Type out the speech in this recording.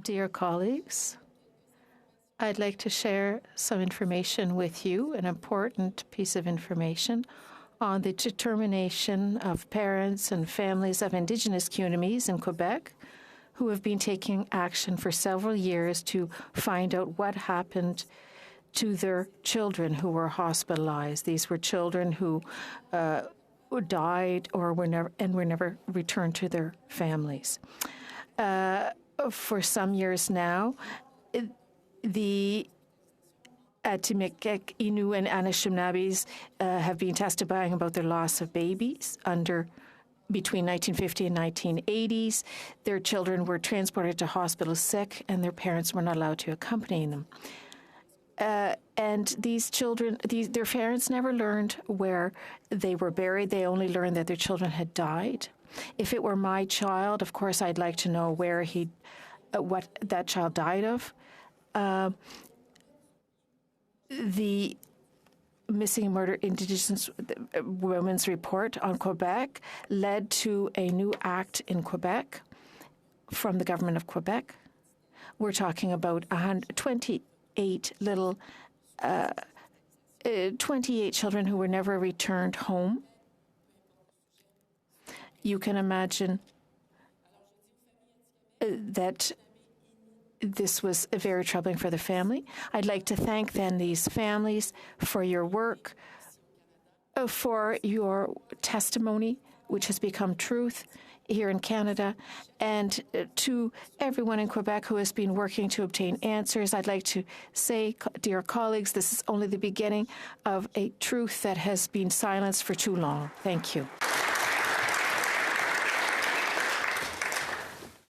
Dear colleagues, I'd like to share some information with you, an important piece of information on the determination of parents and families of Indigenous communities in Quebec who have been taking action for several years to find out what happened to their children who were hospitalized. These were children who died or were never returned to their families. For some years now, the Atikamekw, Innu, and Anishinaabes have been testifying about their loss of babies between 1950 and 1980s. Their children were transported to hospitals sick, and their parents were not allowed to accompany them. And these children, their parents never learned where they were buried. They only learned that their children had died. If it were my child, of course, I'd like to know what that child died of. The Missing and Murdered Indigenous Women's Report on Quebec led to a new act in Quebec from the government of Quebec. We're talking about 28 children who were never returned home. You can imagine that this was very troubling for the family. I'd like to thank then these families for your work, for your testimony, which has become truth here in Canada, and to everyone in Quebec who has been working to obtain answers. I'd like to say, dear colleagues, this is only the beginning of a truth that has been silenced for too long. Thank you.